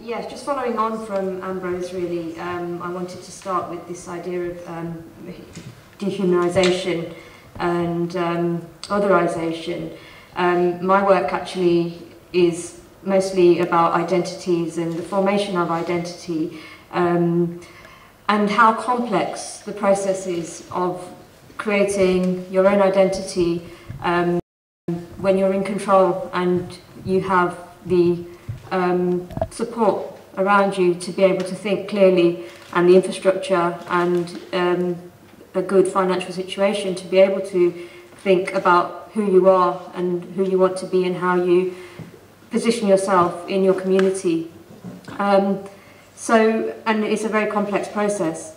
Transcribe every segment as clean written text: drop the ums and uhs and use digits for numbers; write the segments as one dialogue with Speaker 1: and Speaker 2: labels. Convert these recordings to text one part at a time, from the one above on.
Speaker 1: Yes, just following on from Ambrose really, I wanted to start with this idea of dehumanisation and otherisation. My work actually is mostly about identities and the formation of identity, and how complex the process is of creating your own identity when you're in control and you have the support around you to be able to think clearly, and the infrastructure and a good financial situation to be able to think about who you are and who you want to be and how you position yourself in your community. And it's a very complex process.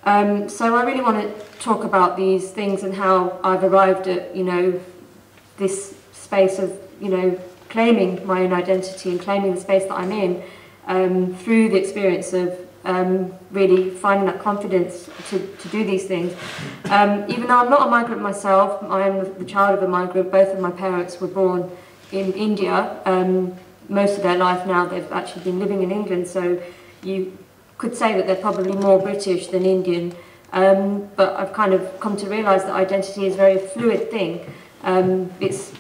Speaker 1: So I really want to talk about these things and how I've arrived at, this space of, claiming my own identity and claiming the space that I'm in through the experience of really finding that confidence to do these things. Even though I'm not a migrant myself, I am the child of a migrant. Both of my parents were born in India. Most of their life now they've actually been living in England, so you could say that they're probably more British than Indian. But I've kind of come to realise that identity is a very fluid thing. It's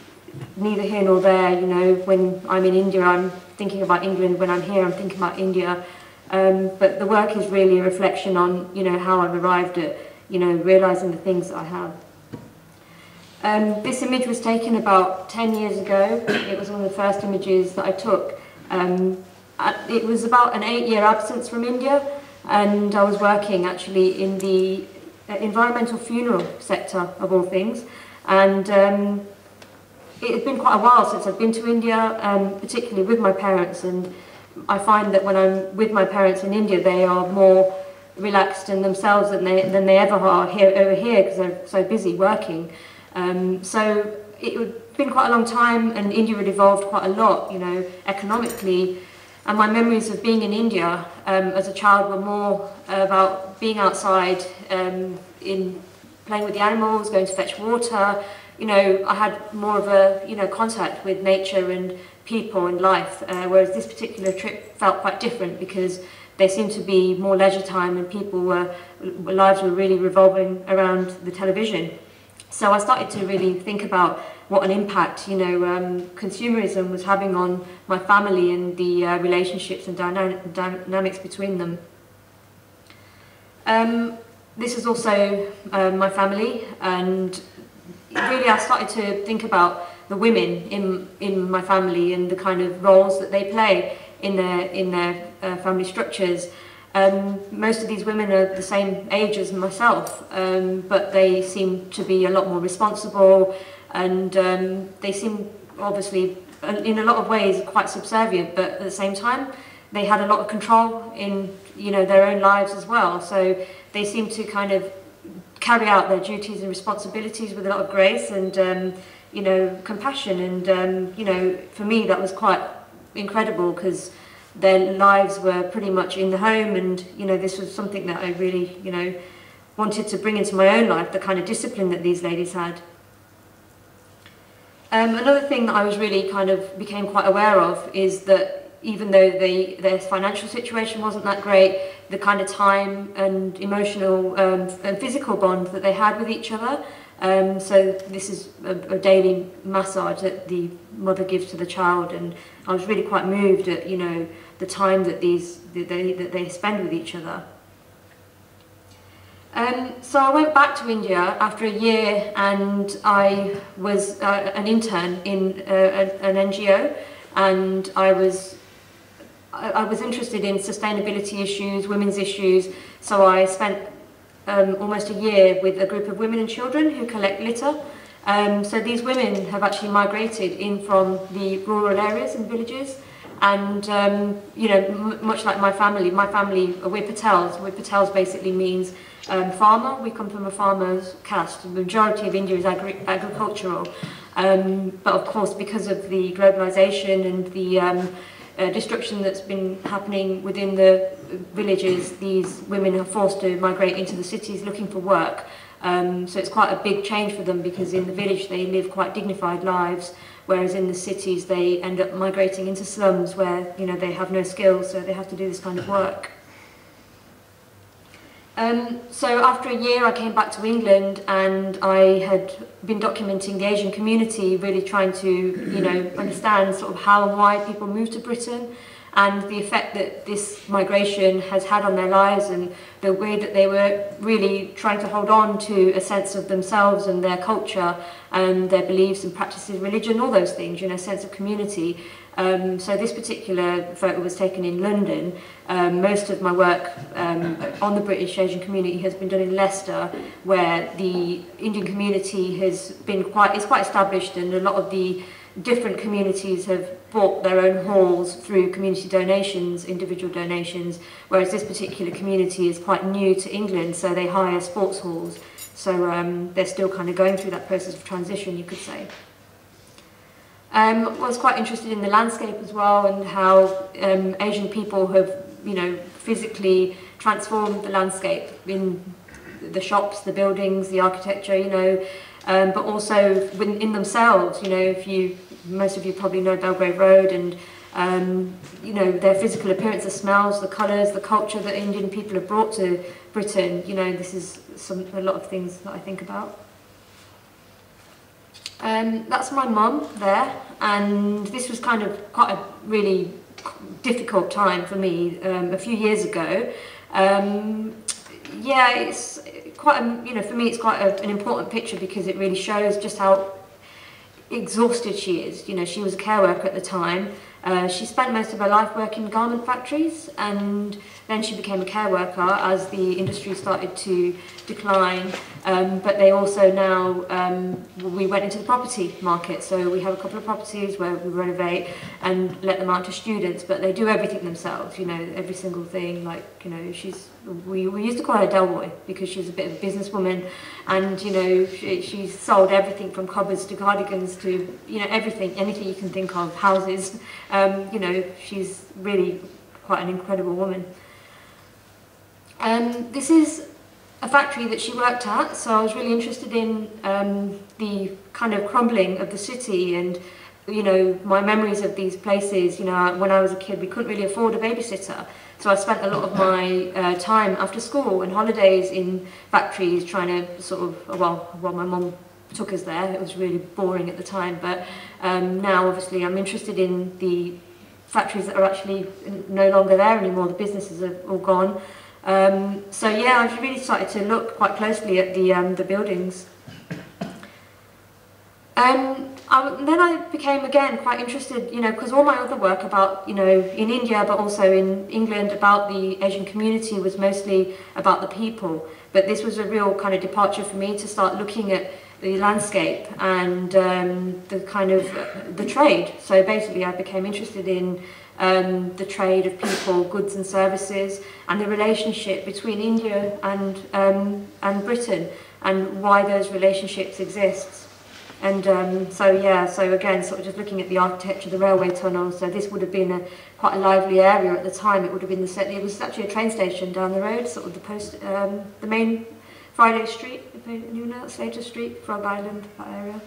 Speaker 1: neither here nor there, when I'm in India I'm thinking about England, when I'm here I'm thinking about India. But the work is really a reflection on, how I've arrived at, realising the things that I have. This image was taken about 10 years ago. It was one of the first images that I took. It was about an 8-year absence from India, and I was working actually in the environmental funeral sector of all things. And it had been quite a while since I've been to India, particularly with my parents, and I find that when I'm with my parents in India, they are more relaxed in themselves than they ever are over here because they're so busy working. So it had been quite a long time, and India had evolved quite a lot, economically. And my memories of being in India as a child were more about being outside, in playing with the animals, going to fetch water. I had more of a contact with nature and people and life, whereas this particular trip felt quite different because there seemed to be more leisure time and lives were really revolving around the television. So I started to really think about what an impact consumerism was having on my family and the relationships and dynamics between them. This is also my family, and really I started to think about the women in my family and the kind of roles that they play in their family structures. Most of these women are the same age as myself, but they seem to be a lot more responsible, and they seem obviously in a lot of ways quite subservient, but at the same time they had a lot of control in their own lives as well. So they seem to kind of carry out their duties and responsibilities with a lot of grace and compassion, and for me that was quite incredible because their lives were pretty much in the home, and this was something that I really wanted to bring into my own life, the kind of discipline that these ladies had. Another thing that I was really became quite aware of is that even though their financial situation wasn't that great, the kind of time and emotional and physical bond that they had with each other. So this is a daily massage that the mother gives to the child, and I was really quite moved at the time that they spend with each other. So I went back to India after a year, and I was an intern in an NGO, and I was interested in sustainability issues, women's issues, so I spent almost a year with a group of women and children who collect litter. So these women have actually migrated in from the rural areas and villages, and much like my family, we're Patels. Patels basically means farmer. We come from a farmer's caste. The majority of India is agricultural, but of course because of the globalization and the destruction that's been happening within the villages, these women are forced to migrate into the cities looking for work. So it's quite a big change for them, because in the village they live quite dignified lives, whereas in the cities they end up migrating into slums where, you know, they have no skills, so they have to do this kind of work. So after a year I came back to England, and I had been documenting the Asian community, really trying to, you know, understand sort of how and why people moved to Britain, and the effect that this migration has had on their lives, and the way that they were really trying to hold on to a sense of themselves and their culture and their beliefs and practices, religion, all those things, you know, sense of community. So this particular photo was taken in London. Most of my work on the British Asian community has been done in Leicester, where the Indian community is quite established, and a lot of the different communities have bought their own halls through community donations, individual donations, whereas this particular community is quite new to England, so they hire sports halls. So they're still kind of going through that process of transition, you could say. I was quite interested in the landscape as well, and how Asian people have, you know, physically transformed the landscape in the shops, the buildings, the architecture, you know, but also in themselves. You know, most of you probably know Belgrave Road, and you know, their physical appearance, the smells, the colours, the culture that Indian people have brought to Britain. You know, this is a lot of things that I think about. That's my mum there, and this was kind of quite a really difficult time for me a few years ago. Yeah, it's quite you know, for me it's quite an important picture, because it really shows just how exhausted she is. You know, she was a care worker at the time. She spent most of her life working in garment factories, and then she became a care worker as the industry started to decline. But they also now, we went into the property market, so we have a couple of properties where we renovate and let them out to students, but they do everything themselves, you know, every single thing. Like, you know, we used to call her Del Boy, because she was a bit of a businesswoman, and, you know, she sold everything from cupboards to cardigans to, you know, anything you can think of, houses. You know, she's really quite an incredible woman. This is a factory that she worked at, so I was really interested in the kind of crumbling of the city, and, you know, my memories of these places. You know, when I was a kid, we couldn't really afford a babysitter, so I spent a lot of my time after school and holidays in factories trying to sort of, well, my mum took us there. It was really boring at the time, but now obviously I'm interested in the factories that are actually no longer there anymore. The businesses are all gone. So yeah, I really started to look quite closely at the buildings. Then I became again quite interested, you know, because all my other work about, you know, in India but also in England about the Asian community was mostly about the people. But this was a real kind of departure for me to start looking at the landscape and the kind of the trade. So basically I became interested in the trade of people, goods and services, and the relationship between India and Britain, and why those relationships exist. And so yeah, so again, sort of just looking at the architecture, the railway tunnel. So this would have been quite a lively area at the time. It would have been it was actually a train station down the road, sort of the main Friday Street, if you know, Slater Street, Frog Island, that area.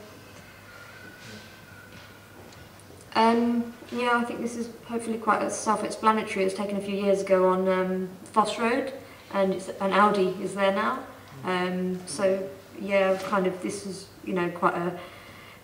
Speaker 1: Yeah, I think this is hopefully quite self-explanatory. It was taken a few years ago on Foss Road, and an Audi is there now. So yeah, kind of this is, you know, quite a,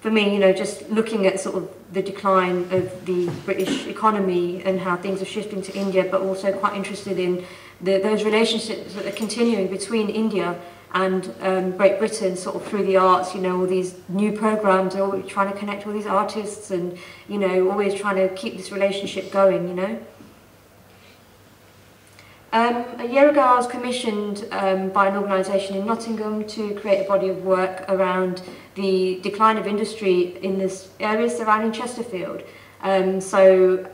Speaker 1: for me, you know, just looking at sort of the decline of the British economy and how things are shifting to India, but also quite interested in those relationships that are continuing between India and Great Britain, sort of through the arts. You know, all these new programs are always trying to connect all these artists, and, you know, always trying to keep this relationship going, you know. A year ago I was commissioned by an organisation in Nottingham to create a body of work around the decline of industry in this area surrounding Chesterfield. So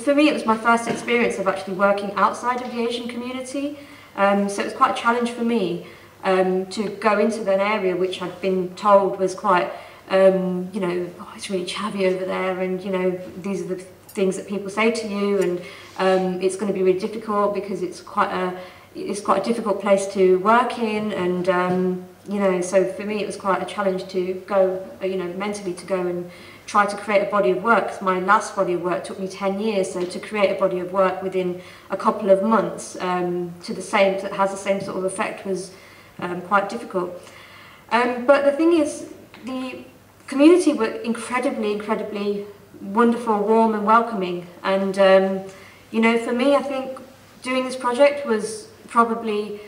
Speaker 1: for me it was my first experience of actually working outside of the Asian community. So it was quite a challenge for me to go into an area which I'd been told was quite, you know, oh, it's really chavvy over there, and, you know, these are the things that people say to you, and it's going to be really difficult because it's quite a difficult place to work in, and you know, so for me it was quite a challenge to go, you know, mentally to go and try to create a body of work. My last body of work took me 10 years, so to create a body of work within a couple of months that has the same sort of effect was quite difficult. But the thing is, the community were incredibly wonderful, warm and welcoming. And, you know, for me, I think doing this project was probably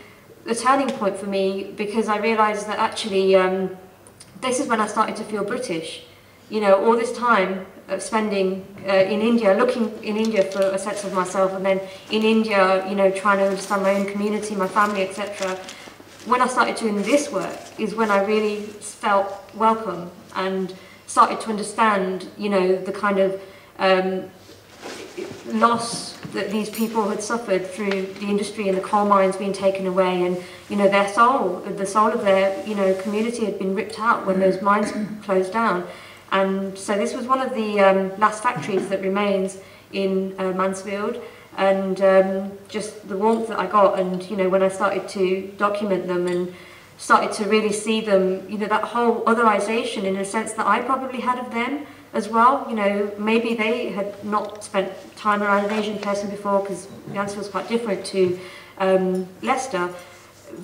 Speaker 1: a turning point for me, because I realised that actually this is when I started to feel British. You know, all this time of spending in India, looking in India for a sense of myself, and then in India, you know, trying to understand my own community, my family, etc. When I started doing this work is when I really felt welcome and started to understand, you know, the kind of loss that these people had suffered through the industry and the coal mines being taken away, and, you know, their soul, the soul of their, you know, community had been ripped out when those mines closed down. And so this was one of the last factories that remains in Mansfield, and just the warmth that I got, and, you know, when I started to document them and started to really see them, you know, that whole otherization in a sense that I probably had of them as well. You know, maybe they had not spent time around an Asian person before, because Mansfield was quite different to Leicester.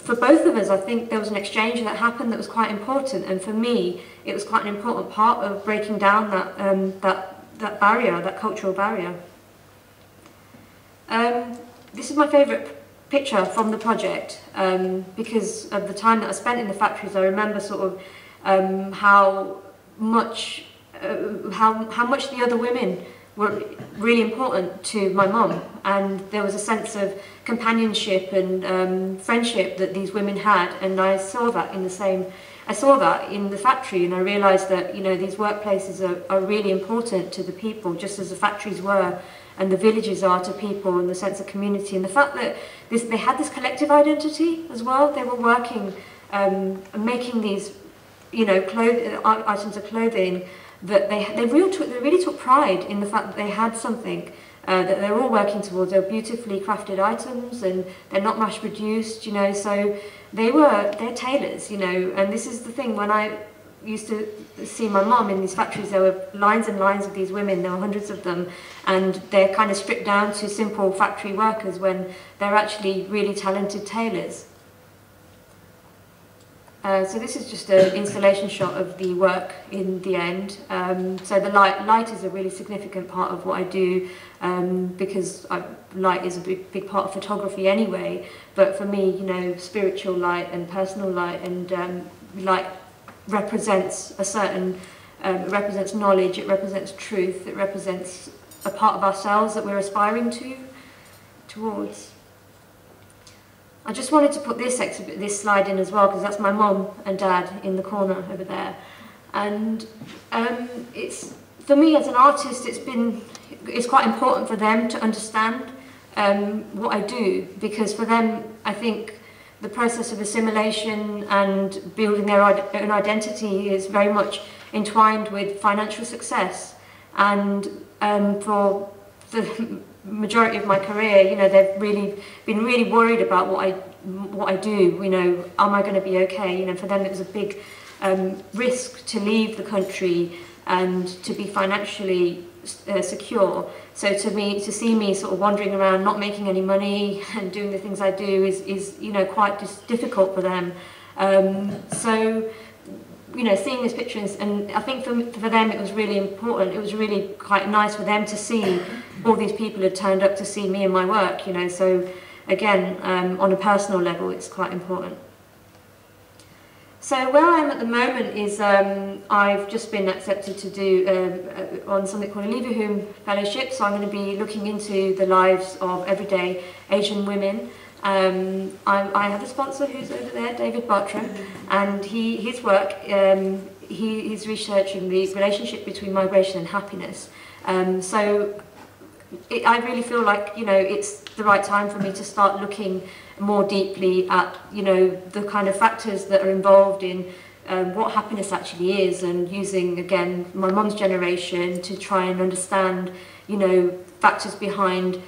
Speaker 1: For both of us, I think there was an exchange that happened that was quite important, and for me, it was quite an important part of breaking down that barrier, that cultural barrier. This is my favourite picture from the project, because of the time that I spent in the factories. I remember sort of how much the other women were really important to my mum, and there was a sense of companionship and friendship that these women had, and I saw that in the factory, and I realised that, you know, these workplaces are really important to the people, just as the factories were, and the villages are to people, and the sense of community, and the fact that they had this collective identity as well. They were working, making these, you know, items of clothing that they really took pride in the fact that they had something that they're all working towards. They're beautifully crafted items, and they're not mass produced, you know, so they're tailors, you know. And this is the thing, when I used to see my mum in these factories, there were lines and lines of these women, there were hundreds of them, and they're kind of stripped down to simple factory workers when they're actually really talented tailors. So this is just an installation shot of the work in the end. So the light is a really significant part of what I do, because light is a big part of photography anyway. But for me, you know, spiritual light and personal light, and light represents a certain, it represents knowledge, it represents truth, it represents a part of ourselves that we're aspiring towards. I just wanted to put this slide in as well, because that's my mum and dad in the corner over there. And it's, for me as an artist, it's quite important for them to understand what I do, because for them, I think the process of assimilation and building their own identity is very much entwined with financial success. And for the majority of my career, you know, they've been really worried about what I do. You know, am I going to be okay? You know, for them it was a big risk to leave the country and to be financially secure. So to see me sort of wandering around, not making any money and doing the things I do is you know, quite difficult for them. So, you know, seeing these pictures, and I think for them it was really important. It was really quite nice for them to see all these people had turned up to see me and my work, you know. So again, on a personal level, it's quite important. So where I am at the moment is I've just been accepted to do on something called a Leverhulme Fellowship. So I'm going to be looking into the lives of everyday Asian women. I have a sponsor who's over there, David Bartram, and his work, he's researching the relationship between migration and happiness. So I really feel like, you know, it's the right time for me to start looking more deeply at, you know, the kind of factors that are involved in what happiness actually is, and using, again, my mum's generation to try and understand, you know, factors behind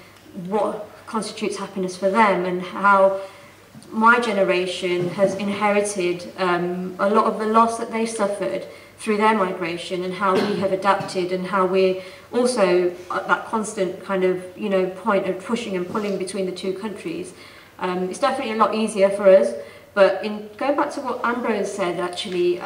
Speaker 1: what constitutes happiness for them, and how my generation has inherited a lot of the loss that they suffered through their migration, and how we have adapted, and how we're also at that constant kind of, you know, point of pushing and pulling between the two countries. It's definitely a lot easier for us, but in going back to what Ambrose said, actually,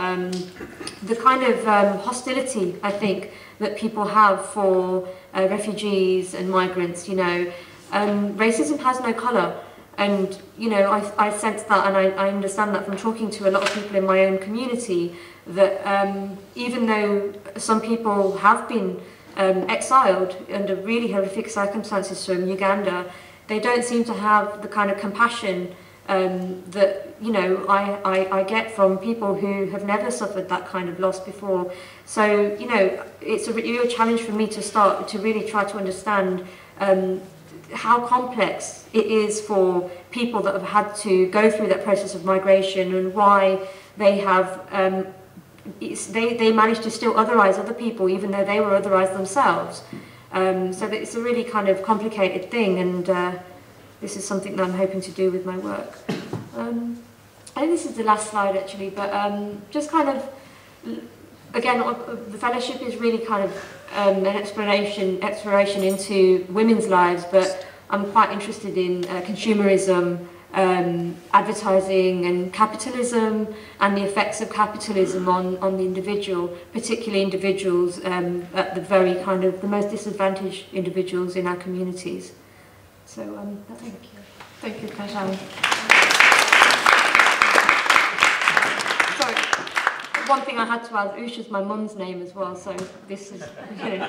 Speaker 1: the kind of hostility, I think, that people have for refugees and migrants, you know, racism has no colour. And, you know, I sense that, and I understand that from talking to a lot of people in my own community, that even though some people have been exiled under really horrific circumstances from Uganda, they don't seem to have the kind of compassion that, you know, I get from people who have never suffered that kind of loss before. So, you know, it's a real challenge for me to start to really try to understand how complex it is for people that have had to go through that process of migration, and why they have they manage to still otherize other people even though they were otherized themselves. So it's a really kind of complicated thing, and this is something that I'm hoping to do with my work. I think this is the last slide actually, but just kind of, again, the fellowship is really kind of an exploration into women's lives, but I'm quite interested in consumerism, advertising and capitalism, and the effects of capitalism on the individual, particularly individuals at the very kind of the most disadvantaged individuals in our communities. So thank you. Thank you, Kajal. Sorry, one thing I had to add, Usha's my mum's name as well, so this is, you know.